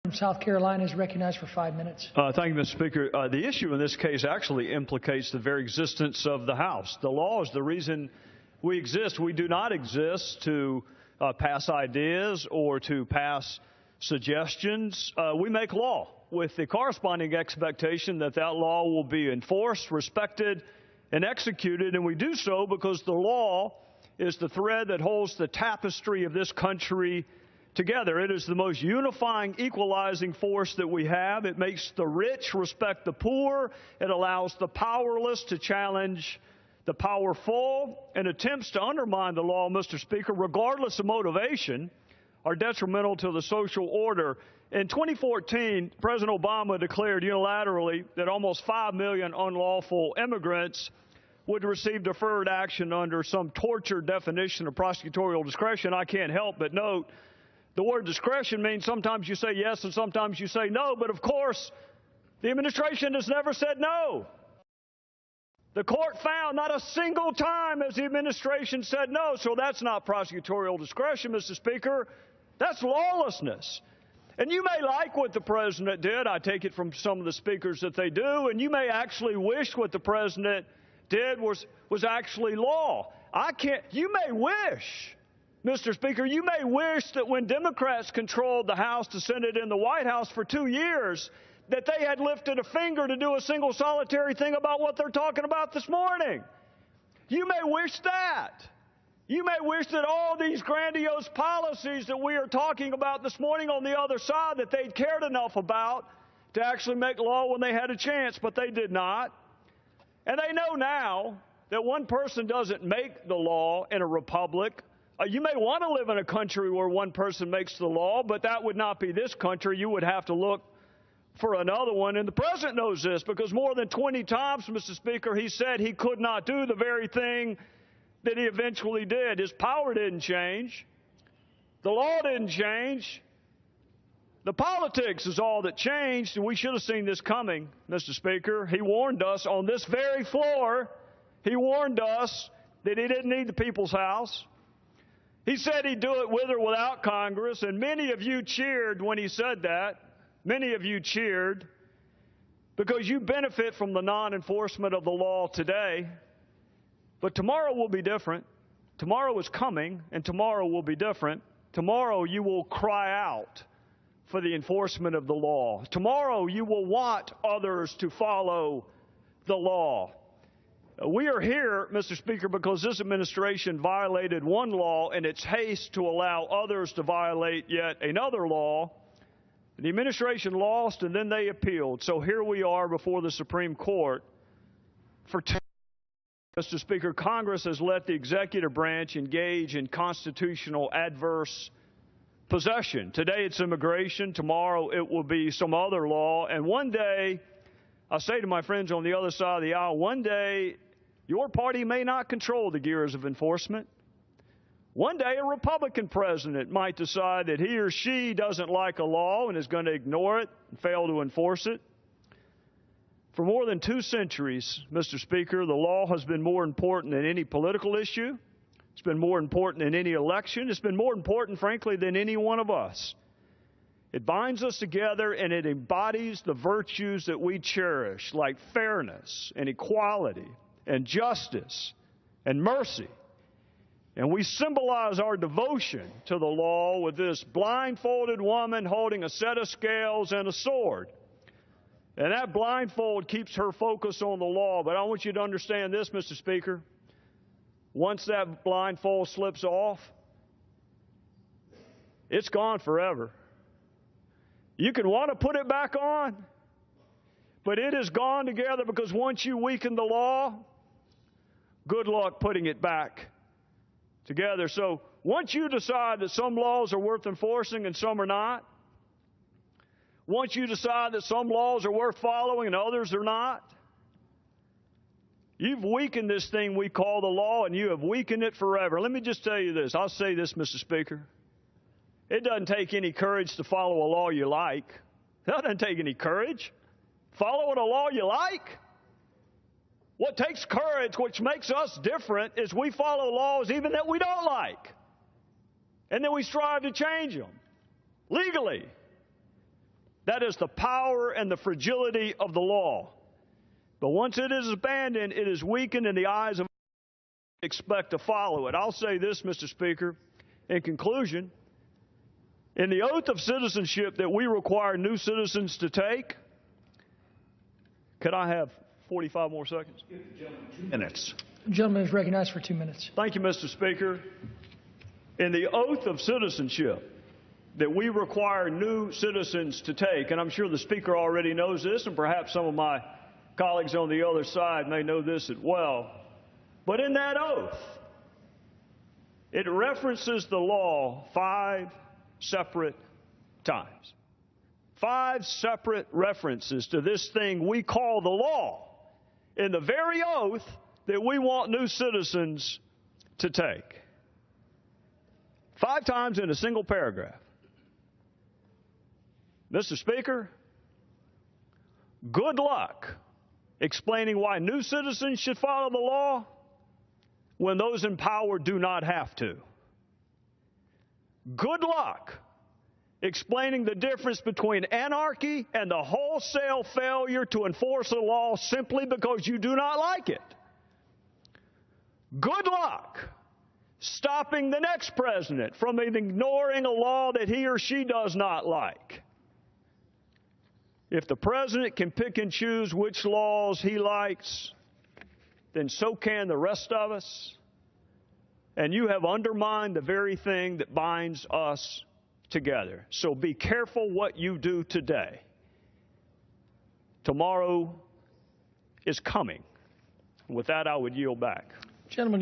from South Carolina is recognized for 5 minutes. Thank you, Mr. Speaker. The issue in this case actually implicates the very existence of the House. The law is the reason we exist. We do not exist to pass ideas or to pass suggestions. We make law with the corresponding expectation that that law will be enforced, respected, and executed, and we do so because the law is the thread that holds the tapestry of this country together. It is the most unifying, equalizing force that we have. It makes the rich respect the poor. It allows the powerless to challenge the powerful, and attempts to undermine the law, Mr. Speaker, regardless of motivation, are detrimental to the social order. In 2014, President Obama declared unilaterally that almost 5 million unlawful immigrants would receive deferred action under some tortured definition of prosecutorial discretion. I can't help but note the word discretion means sometimes you say yes and sometimes you say no, but of course, the administration has never said no. The court found not a single time has the administration said no, so that's not prosecutorial discretion, Mr. Speaker. That's lawlessness. And you may like what the president did. I take it from some of the speakers that they do, and you may actually wish what the president did was actually law. You may wish, Mr. Speaker, you may wish that when Democrats controlled the House, the Senate, and the White House for 2 years, that they had lifted a finger to do a single solitary thing about what they're talking about this morning. You may wish that. You may wish that all these grandiose policies that we are talking about this morning on the other side, that they'd cared enough about to actually make law when they had a chance, but they did not. And they know now that one person doesn't make the law in a republic. You may want to live in a country where one person makes the law, but that would not be this country. You would have to look for another one, and the president knows this because more than 20 times, Mr. Speaker, he said he could not do the very thing that he eventually did. His power didn't change. The law didn't change. The politics is all that changed, and we should have seen this coming, Mr. Speaker. He warned us on this very floor. He warned us that he didn't need the people's house. He said he'd do it with or without Congress, and many of you cheered when he said that. Many of you cheered because you benefit from the non-enforcement of the law today. But tomorrow will be different. Tomorrow is coming, and tomorrow will be different. Tomorrow you will cry out for the enforcement of the law. Tomorrow you will want others to follow the law. We are here, Mr. Speaker, because this administration violated one law in its haste to allow others to violate yet another law. The administration lost, and then they appealed. So here we are before the Supreme Court. For 10 years, Mr. Speaker, Congress has let the executive branch engage in constitutional adverse possession. Today it's immigration. Tomorrow it will be some other law. And one day, I say to my friends on the other side of the aisle, one day your party may not control the gears of enforcement. One day a Republican president might decide that he or she doesn't like a law and is going to ignore it and fail to enforce it. For more than 2 centuries, Mr. Speaker, the law has been more important than any political issue. It's been more important than any election. It's been more important, frankly, than any one of us. It binds us together and it embodies the virtues that we cherish, like fairness and equality and justice and mercy. And we symbolize our devotion to the law with this blindfolded woman holding a set of scales and a sword. And that blindfold keeps her focus on the law. But I want you to understand this, Mr. Speaker. Once that blindfold slips off, it's gone forever. You can want to put it back on, but it is gone together because once you weaken the law, good luck putting it back together. So once you decide that some laws are worth enforcing and some are not, once you decide that some laws are worth following and others are not, you've weakened this thing we call the law, and you have weakened it forever. Let me just tell you this. I'll say this, Mr. Speaker. It doesn't take any courage to follow a law you like. That doesn't take any courage. Following a law you like? What takes courage, which makes us different, is we follow laws even that we don't like. And then we strive to change them legally. That is the power and the fragility of the law. But once it is abandoned, it is weakened in the eyes of those who expect to follow it. I'll say this, Mr. Speaker, in conclusion. In the oath of citizenship that we require new citizens to take, could I have 45 more seconds? 2 minutes. The gentleman is recognized for 2 minutes. Thank you, Mr. Speaker. In the oath of citizenship that we require new citizens to take, and I'm sure the Speaker already knows this, and perhaps some of my colleagues on the other side may know this as well, but in that oath, it references the law 5 separate times. 5 separate references to this thing we call the law in the very oath that we want new citizens to take. 5 times in a single paragraph. Mr. Speaker, good luck explaining why new citizens should follow the law when those in power do not have to. Good luck explaining the difference between anarchy and the wholesale failure to enforce a law simply because you do not like it. Good luck stopping the next president from ignoring a law that he or she does not like. If the president can pick and choose which laws he likes, then so can the rest of us. And you have undermined the very thing that binds us together. So be careful what you do today. Tomorrow is coming. With that, I would yield back. Gentlemen,